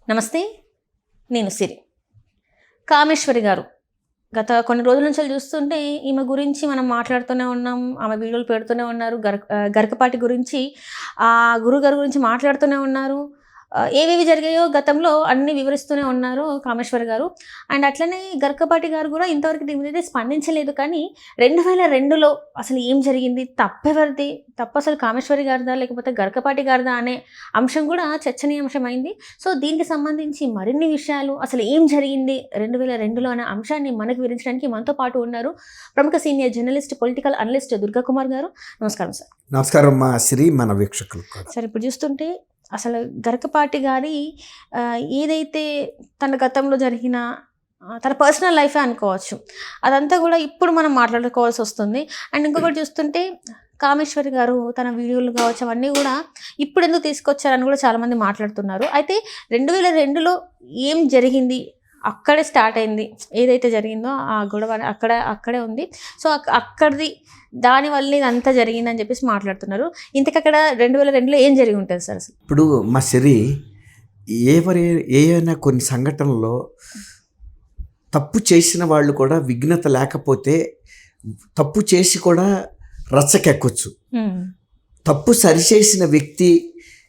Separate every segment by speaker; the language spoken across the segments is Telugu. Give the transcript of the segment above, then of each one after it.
Speaker 1: నమస్తే, నేను సిరి. కామేశ్వరి గారు గత కొన్ని రోజుల నుంచి చూస్తుంటే ఈమె గురించి మనం మాట్లాడుతూనే ఉన్నాం. ఆమె వీడియోలు పెడుతూనే ఉన్నారు. గరికపాటి గురించి, ఆ గురుగారు గురించి మాట్లాడుతూనే ఉన్నారు. ఏవేవి జరిగాయో గతంలో అన్నీ వివరిస్తూనే ఉన్నారు కామేశ్వరి గారు. అండ్ అట్లనే గరికపాటి గారు కూడా ఇంతవరకు దీని మీద స్పందించలేదు. కానీ 2002లో అసలు ఏం జరిగింది, తప్పెవరిది, తప్పు అసలు కామేశ్వరి గారిదా లేకపోతే గరికపాటి గారిదా అనే అంశం కూడా చర్చనీయాంశమైంది. సో దీనికి సంబంధించి మరిన్ని విషయాలు, అసలు ఏం జరిగింది 2002లో అనే అంశాన్ని మనకు వివరించడానికి మనతో పాటు ఉన్నారు ప్రముఖ senior journalist, political analyst Durga Kumar గారు. నమస్కారం సార్.
Speaker 2: నమస్కారం మా శ్రీ, మన వీక్షకులు
Speaker 1: సార్. ఇప్పుడు చూస్తుంటే అసలు గరికపాటి గారి ఏదైతే తన గతంలో జరిగిన తన పర్సనల్ లైఫే అనుకోవచ్చు, అదంతా కూడా ఇప్పుడు మనం మాట్లాడుకోవాల్సి వస్తుంది. అండ్ ఇంకొకటి చూస్తుంటే కామేశ్వరి గారు తన వీడియోలు కావచ్చు అవన్నీ కూడా ఇప్పుడు ఎందుకు తీసుకొచ్చారని కూడా చాలామంది మాట్లాడుతున్నారు. అయితే 2002లో ఏం జరిగింది, అక్కడే స్టార్ట్ అయింది. ఏదైతే జరిగిందో ఆ గొడవ అక్కడే ఉంది. సో అక్కడిది దానివల్ల ఇదంతా జరిగిందని చెప్పేసి మాట్లాడుతున్నారు. ఇంతకు అక్కడ 2002లో ఏం జరిగి ఉంటుంది సార్ అసలు?
Speaker 2: ఇప్పుడు మా సిరి, ఏమైనా కొన్ని సంఘటనలో తప్పు చేసిన వాళ్ళు కూడా విఘ్నత లేకపోతే తప్పు చేసి కూడా రచ్చకెక్కొచ్చు. తప్పు సరిచేసిన వ్యక్తి,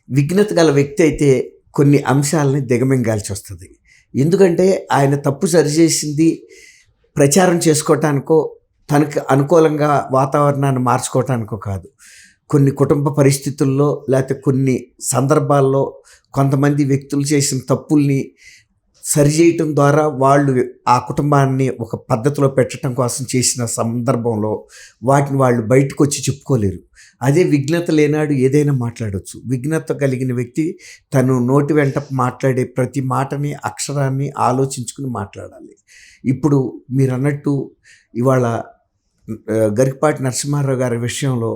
Speaker 2: విఘ్నత గల వ్యక్తి అయితే కొన్ని అంశాలని దిగమింగాల్సి వస్తుంది. ఎందుకంటే ఆయన తప్పు సరిచేసింది ప్రచారం చేసుకోవటానికో తనకు అనుకూలంగా వాతావరణాన్ని మార్చుకోవటానికో కాదు. కొన్ని కుటుంబ పరిస్థితుల్లో లేకపోతే కొన్ని సందర్భాల్లో కొంతమంది వ్యక్తులు చేసిన తప్పుల్ని సరిచేయటం ద్వారా వాళ్ళు ఆ కుటుంబాన్ని ఒక పద్ధతిలో పెట్టడం కోసం చేసిన సందర్భంలో వాటిని వాళ్ళు బయటకు వచ్చి చెప్పుకోలేరు. అదే విఘ్నత లేనాడు ఏదైనా మాట్లాడవచ్చు. విఘ్నత కలిగిన వ్యక్తి తను నోటి వెంట మాట్లాడే ప్రతి మాటని, అక్షరాన్ని ఆలోచించుకుని మాట్లాడాలి. ఇప్పుడు మీరు అన్నట్టు ఇవాళ గరికపాటి నరసింహారావు గారి విషయంలో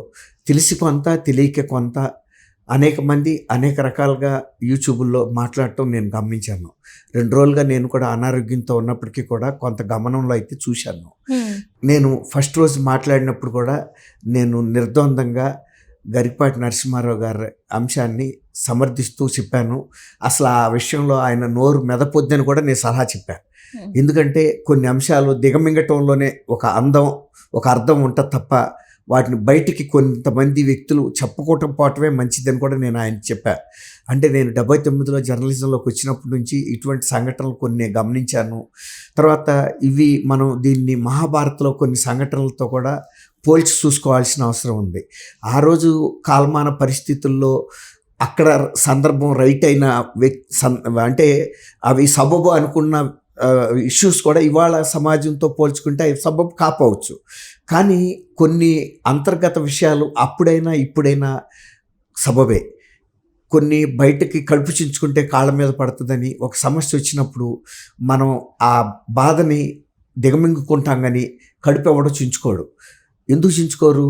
Speaker 2: తెలిసి కొంత, తెలియక కొంత అనేక మంది అనేక రకాలుగా యూట్యూబ్లో మాట్లాడటం నేను గమనించాను. 2 రోజులుగా నేను కూడా అనారోగ్యంతో ఉన్నప్పటికీ కూడా కొంత గమనంలో అయితే చూశాను. నేను ఫస్ట్ రోజు మాట్లాడినప్పుడు కూడా నేను నిర్ద్వందంగా గరికపాటి నరసింహారావు గారి అంశాన్ని సమర్థిస్తూ చెప్పాను. అసలు ఆ విషయంలో ఆయన నోరు మెదపొద్దని కూడా నేను సలహా చెప్పాను. ఎందుకంటే కొన్ని అంశాలు దిగమింగటంలోనే ఒక అందం, ఒక అర్థం ఉంటుంది తప్ప వాటిని బయటికి కొంతమంది వ్యక్తులు చెప్పుకోవటం పోవటమే మంచిదని కూడా నేను ఆయన చెప్పాను. అంటే నేను 79లో జర్నలిజంలోకి వచ్చినప్పటి నుంచి ఇటువంటి సంఘటనలు కొన్ని గమనించాను. తర్వాత ఇవి మనం దీన్ని మహాభారత్లో కొన్ని సంఘటనలతో కూడా పోల్చి చూసుకోవాల్సిన అవసరం ఉంది. ఆ రోజు కాలమాన పరిస్థితుల్లో అక్కడ సందర్భం రైట్ అయిన అంటే అవి సబబు అనుకున్న ఇష్యూస్ కూడా ఇవాళ సమాజంతో పోల్చుకుంటే అవి సబబు కాపోవచ్చు. కానీ కొన్ని అంతర్గత విషయాలు అప్పుడైనా ఇప్పుడైనా సబబే. కొన్ని బయటకి కడుపు చించుకుంటే కాళ్ళ మీద పడుతుందని ఒక సమస్య వచ్చినప్పుడు మనం ఆ బాధని దిగమింగుకుంటాం, కానీ కడుపు ఎవడో చించుకోడు. ఎందుకు చించుకోరు?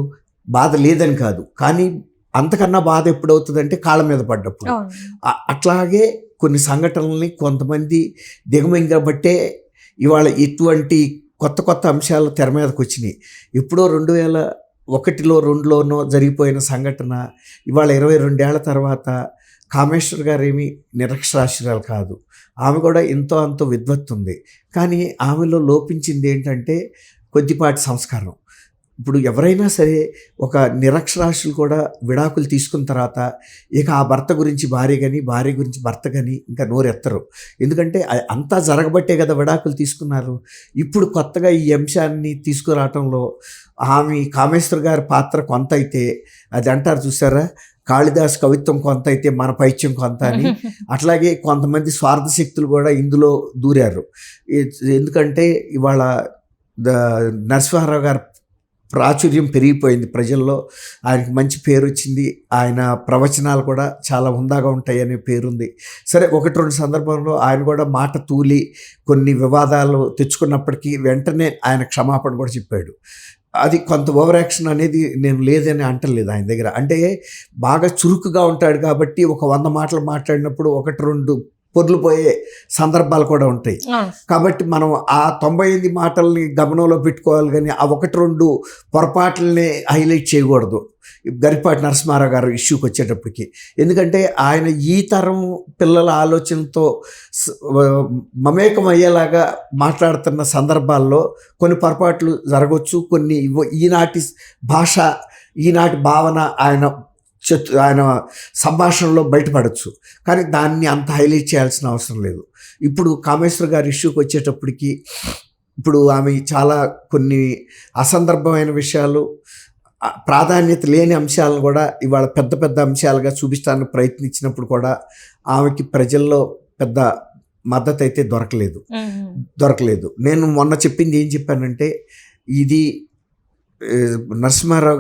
Speaker 2: బాధ లేదని కాదు, కానీ అంతకన్నా బాధ ఎప్పుడవుతుందంటే కాళ్ళ మీద పడ్డప్పుడు. అట్లాగే కొన్ని సంఘటనల్ని కొంతమంది దిగమింగబట్టే ఇవాళ ఇటువంటి కొత్త కొత్త అంశాలు తెర మీదకి వచ్చినాయి. ఎప్పుడో 2001లో 2లోనో జరిగిపోయిన సంఘటన ఇవాళ 22 ఏళ్ల తర్వాత కామేశ్వర్ గారు ఏమీ నిరక్షరాస్యురాలు కాదు. ఆమె కూడా ఎంతో అంతో విద్వత్తు ఉంది. కానీ ఆమెలో లోపించింది ఏంటంటే కొద్దిపాటి సంస్కారం. ఇప్పుడు ఎవరైనా సరే ఒక నిరక్షరాస్యులు కూడా విడాకులు తీసుకున్న తర్వాత ఇక ఆ భర్త గురించి భార్య కానీ, భార్య గురించి భర్త కానీ ఇంకా నోరెత్తరు. ఎందుకంటే అంతా జరగబట్టే కదా విడాకులు తీసుకున్నారు. ఇప్పుడు కొత్తగా ఈ అంశాన్ని తీసుకురావటంలో కామేశ్వర్ గారి పాత్ర కొంత అయితే, అది అంటారు చూసారా, కాళిదాస్ కవిత్వం కొంత అయితే మన పైత్యం కొంత అని. అట్లాగే కొంతమంది స్వార్థ శక్తులు కూడా ఇందులో దూరారు. ఎందుకంటే ఇవాళ నరసింహారావు గారు ప్రాచుర్యం పెరిగిపోయింది ప్రజల్లో. ఆయనకి మంచి పేరు వచ్చింది. ఆయన ప్రవచనాలు కూడా చాలా హుందాగా ఉంటాయి అనే పేరుంది. సరే, 1-2 సందర్భంలో ఆయన కూడా మాట తూలి కొన్ని వివాదాలు తెచ్చుకున్నప్పటికీ వెంటనే ఆయన క్షమాపణ కూడా చెప్పాడు. అది కొంత ఓవర్ యాక్షన్ అనేది నేను లేదని అంటలేదు ఆయన దగ్గర. అంటే బాగా చురుకుగా ఉంటాడు కాబట్టి ఒక 100 మాటలు మాట్లాడినప్పుడు 1-2 పొర్లుపోయే సందర్భాలు కూడా ఉంటాయి. కాబట్టి మనం ఆ 98 మాటల్ని గమనంలో పెట్టుకోవాలి, కానీ ఆ 1-2 పొరపాట్లని హైలైట్ చేయకూడదు గరికపాటి నరసింహారావు గారు ఇష్యూకి వచ్చేటప్పటికి. ఎందుకంటే ఆయన ఈ తరం పిల్లల ఆలోచనతో మమేకం అయ్యేలాగా మాట్లాడుతున్న సందర్భాల్లో కొన్ని పొరపాట్లు జరగవచ్చు, కొన్ని ఈనాటి భాష, ఈనాటి భావన ఆయన సంభాషణలో బయటపడవచ్చు. కానీ దాన్ని అంత హైలైట్ చేయాల్సిన అవసరం లేదు. ఇప్పుడు కామేశ్వర్ గారి ఇష్యూకి వచ్చేటప్పటికి ఇప్పుడు ఆమె చాలా కొన్ని అసందర్భమైన విషయాలు, ప్రాధాన్యత లేని అంశాలను కూడా ఇవాళ పెద్ద పెద్ద అంశాలుగా చూపించడానికి ప్రయత్నించినప్పుడు కూడా ఆమెకి ప్రజల్లో పెద్ద మద్దతు అయితే దొరకలేదు. నేను మొన్న చెప్పింది ఏం చెప్పానంటే, ఇది నరసింహారావు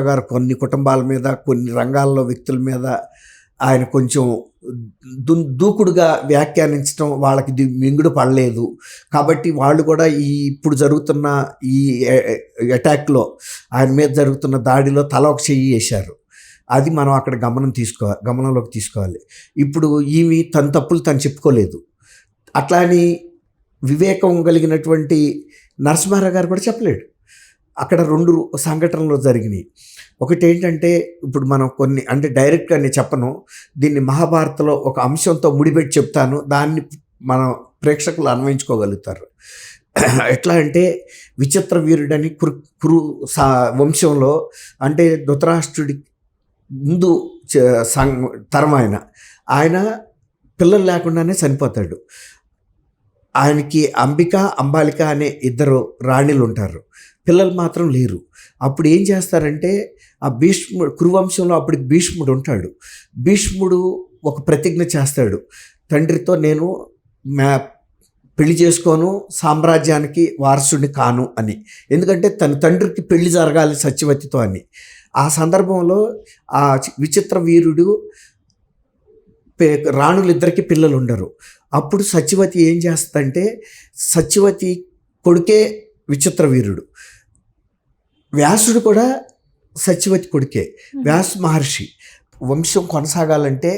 Speaker 2: గారు కొన్ని కుటుంబాల మీద, కొన్ని రంగాల్లో వ్యక్తుల మీద ఆయన కొంచెం దూకుడుగా వ్యాఖ్యానించడం వాళ్ళకి మింగుడు పడలేదు. కాబట్టి వాళ్ళు కూడా ఇప్పుడు జరుగుతున్న ఈ అటాక్లో, ఆయన మీద జరుగుతున్న దాడిలో తల ఒక చెయ్యి వేశారు. అది మనం అక్కడ గమనంలోకి తీసుకోవాలి. ఇప్పుడు ఈమె తన తప్పులు తను చెప్పుకోలేదు. అట్లా అని వివేకం కలిగినటువంటి నరసింహారావు గారు కూడా చెప్పలేడు. అక్కడ 2 సంఘటనలు జరిగినాయి. ఒకటి ఏంటంటే, ఇప్పుడు మనం కొన్ని అంటే డైరెక్ట్గా నేను చెప్పను, దీన్ని మహాభారతంలో ఒక అంశంతో ముడిపెట్టి చెప్తాను, దాన్ని మనం ప్రేక్షకులు అన్వయించుకోగలుగుతారు. ఎట్లా అంటే, విచిత్ర వీరుడని కురు వంశంలో, అంటే ధృతరాష్ట్రుడి ముందు తరం ఆయన పిల్లలు లేకుండానే చనిపోతాడు. ఆయనకి అంబాలిక అనే 2 రాణిలు ఉంటారు, పిల్లలు మాత్రం లేరు. అప్పుడు ఏం చేస్తారంటే, ఆ కురువంశంలో అప్పుడు భీష్ముడు ఉంటాడు. భీష్ముడు ఒక ప్రతిజ్ఞ చేస్తాడు, తండ్రితో నేను పెళ్లి చేసుకోను, సామ్రాజ్యానికి వారసుడిని కాను అని. ఎందుకంటే తన తండ్రికి పెళ్లి జరగాలి సత్యవతితో అని. ఆ సందర్భంలో ఆ విచిత్ర వీరుడు రాణులిద్దరికి పిల్లలు ఉండరు. అప్పుడు సత్యవతి ఏం చేస్తుందంటే, సత్యవతి కొడుకే విచిత్ర వీరుడు, వ్యాసుడు కూడా సత్యవతి కొడుకే, వ్యాస మహర్షి. వంశం కొనసాగాలంటే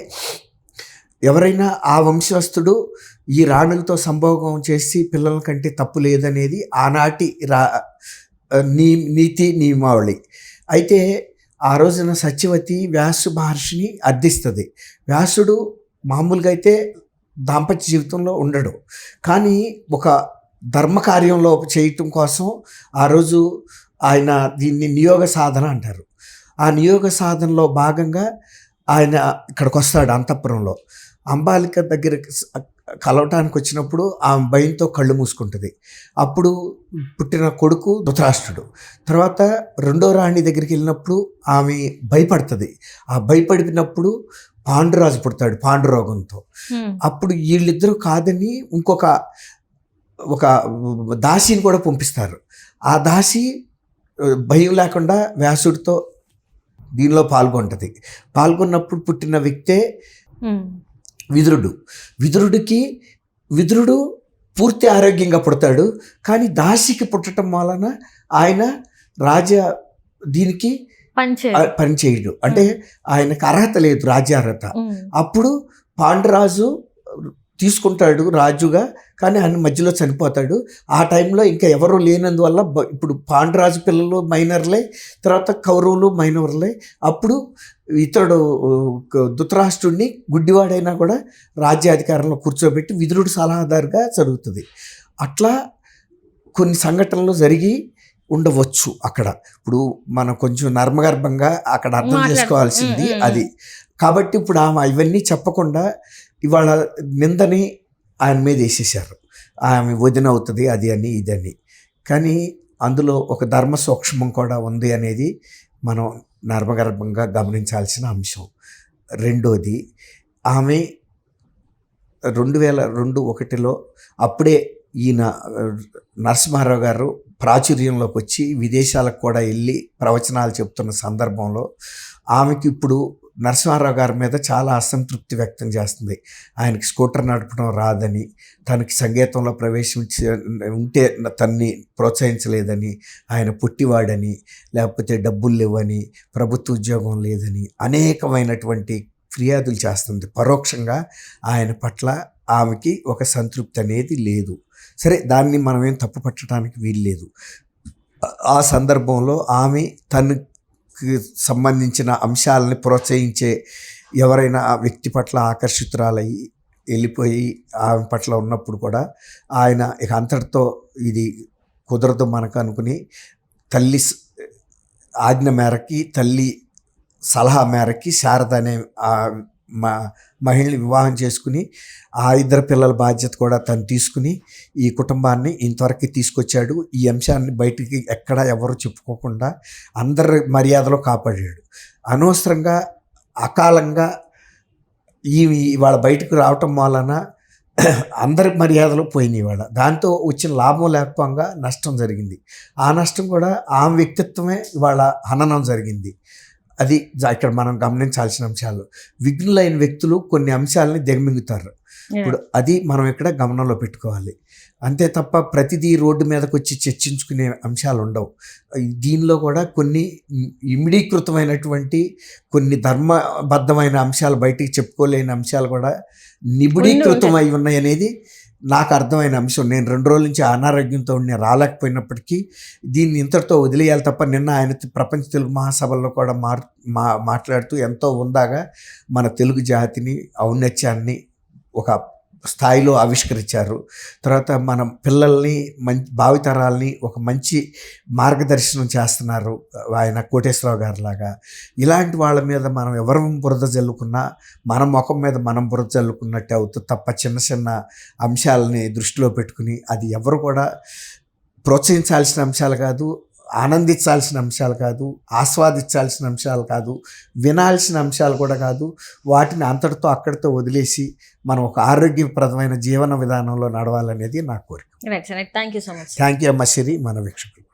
Speaker 2: ఎవరైనా ఆ వంశస్థుడు ఈ రాణులతో సంభోగం చేసి పిల్లల కంటే తప్పు లేదనేది ఆనాటి నీతి నియమావళి. అయితే ఆ రోజున సత్యవతి వ్యాస మహర్షిని అర్థిస్తుంది. వ్యాసుడు మామూలుగా అయితే దాంపత్య జీవితంలో ఉండడు, కానీ ఒక ధర్మకార్యంలో చేయటం కోసం ఆ రోజు ఆయన దీన్ని నియోగ సాధన అంటారు. ఆ నియోగ సాధనలో భాగంగా ఆయన ఇక్కడికి వస్తాడు అంతఃపురంలో. అంబాలిక దగ్గర కలవటానికి వచ్చినప్పుడు ఆమె భయంతో కళ్ళు మూసుకుంటుంది. అప్పుడు పుట్టిన కొడుకు ధృతరాష్ట్రుడు. తర్వాత 2వ రాణి దగ్గరికి వెళ్ళినప్పుడు ఆమె భయపడుతుంది. ఆ భయపడినప్పుడు పాండురాజు పుడతాడు పాండురోగంతో. అప్పుడు వీళ్ళిద్దరూ కాదని ఒక దాసిని కూడా పంపిస్తారు. ఆ దాసి భయం లేకుండా వ్యాసుడితో దీనిలో పాల్గొన్నప్పుడు పుట్టిన వ్యక్తే విదురుడు పూర్తి ఆరోగ్యంగా పుడతాడు. కానీ దాసికి పుట్టడం వలన ఆయన దీనికి పనిచేయడు, అంటే ఆయనకు అర్హత లేదు, రాజ్యార్హత. అప్పుడు పాండురాజు తీసుకుంటాడు రాజుగా, కానీ ఆయన మధ్యలో చనిపోతాడు. ఆ టైంలో ఇంకా ఎవరు లేనందువల్ల ఇప్పుడు పాండురాజు పిల్లలు మైనర్లే, తర్వాత కౌరవులు మైనర్లే. అప్పుడు ఇతడు ధృతరాష్ట్రుడిని గుడ్డివాడైనా కూడా రాజ్యాధికారంలో కూర్చోబెట్టి విదురుడు సలహాదారుగా జరుగుతుంది. అట్లా కొన్ని సంఘటనలు జరిగి ఉండవచ్చు అక్కడ. ఇప్పుడు మనం కొంచెం నర్మగర్భంగా అక్కడ అర్థం చేసుకోవాల్సింది అది. కాబట్టి ఇప్పుడు ఆమె ఇవన్నీ చెప్పకుండా ఇవాళ నిందని ఆయన మీద వేసేసారు, ఆమె వదిన అవుతుంది అది అని ఇదని. కానీ అందులో ఒక ధర్మ సూక్ష్మం కూడా ఉంది అనేది మనం నర్మగర్భంగా గమనించాల్సిన అంశం. రెండోది, ఆమె 2002-01లో అప్పుడే ఈయన నరసింహారావు గారు ప్రాచుర్యంలోకి వచ్చి విదేశాలకు కూడా వెళ్ళి ప్రవచనాలు చెప్తున్న సందర్భంలో ఆమెకి ఇప్పుడు నరసింహారావు గారి మీద చాలా అసంతృప్తి వ్యక్తం చేస్తుంది. ఆయనకి స్కూటర్ నడపడం రాదని, తనకి సంగీతంలో ఉంటే తన్ని ప్రోత్సహించలేదని, ఆయన పుట్టివాడని, లేకపోతే డబ్బులు లేవని, ప్రభుత్వ ఉద్యోగం లేదని అనేకమైనటువంటి ఫిర్యాదులు చేస్తుంది. పరోక్షంగా ఆయన పట్ల ఆమెకి ఒక సంతృప్తి అనేది లేదు. సరే, దాన్ని మనం ఏం తప్పు పట్టడానికి వీల్లేదు. ఆ సందర్భంలో ఆమె తనకి సంబంధించిన అంశాలని ప్రోత్సహించే ఎవరైనా ఆ వ్యక్తి పట్ల ఆకర్షితురాలయ్యి వెళ్ళిపోయి ఆమె పట్ల ఉన్నప్పుడు కూడా ఆయన ఇక అంతటితో ఇది కుదరదు మనకు అనుకుని తల్లి ఆజ్ఞ మేరకి, తల్లి సలహా మేరకి శారద అనే మహిళని వివాహం చేసుకుని ఆ ఇద్దరు పిల్లల బాధ్యత కూడా తను తీసుకుని ఈ కుటుంబాన్ని ఇంతవరకు తీసుకొచ్చాడు. ఈ అంశాన్ని బయటికి ఎక్కడ ఎవరు చెప్పుకోకుండా అందరి మర్యాదలో కాపాడాడు. అనవసరంగా అకాలంగా ఇవాళ బయటకు రావటం వలన అందరి మర్యాదలు పోయినాయి. ఇవాళ దాంతో వచ్చిన లాభం లేకపోగా నష్టం జరిగింది. ఆ నష్టం కూడా ఆమె వ్యక్తిత్వమే ఇవాళ హననం జరిగింది. అది ఇక్కడ మనం గమనించాల్సిన అంశాలు. విఘ్నులైన వ్యక్తులు కొన్ని అంశాలని దిగమింగుతారు. ఇప్పుడు అది మనం ఇక్కడ గమనంలో పెట్టుకోవాలి. అంతే తప్ప ప్రతిదీ రోడ్డు మీదకి వచ్చి చర్చించుకునే అంశాలు ఉండవు. దీనిలో కూడా కొన్ని ఇమిడీకృతమైనటువంటి కొన్ని ధర్మబద్ధమైన అంశాలు, బయటికి చెప్పుకోలేని అంశాలు కూడా నిబిడీకృతమై ఉన్నాయి అనేది నాకు అర్థమైన అంశం. నేను 2 రోజుల నుంచి అనారోగ్యంతో నేను రాలేకపోయినప్పటికీ దీన్ని ఇంతటితో వదిలేయాలి తప్ప, నిన్న ఆయన ప్రపంచ తెలుగు మహాసభల్లో కూడా మాట్లాడుతూ ఎంతో ఉందాగా మన తెలుగు జాతిని, ఔన్నత్యాన్ని ఒక స్థాయిలో ఆవిష్కరించారు. తర్వాత మన పిల్లల్ని భావితరాల్ని ఒక మంచి మార్గదర్శనం చేస్తున్నారు ఆయన, కోటేశ్వరరావు గారి లాగా. ఇలాంటి వాళ్ళ మీద మనం ఎవరు బురద జల్లుకున్నా మన ముఖం మీద మనం బురద జల్లుకున్నట్టే అవుతుంది తప్ప చిన్న చిన్న అంశాలని దృష్టిలో పెట్టుకుని అది ఎవరు కూడా ప్రోత్సహించాల్సిన అంశాలు కాదు, ఆనందించాల్సిన అంశాలు కాదు, ఆస్వాదించాల్సిన అంశాలు కాదు, వినాల్సిన అంశాలు కూడా కాదు. వాటిని అంతటితో అక్కడితో వదిలేసి మనం ఒక ఆరోగ్యప్రదమైన జీవన విధానంలో నడవాలనేది నా కోరిక.
Speaker 1: Right sir, thank you so much.
Speaker 2: Thank you అమ్మ శ్రీ, మన వీక్షకులు.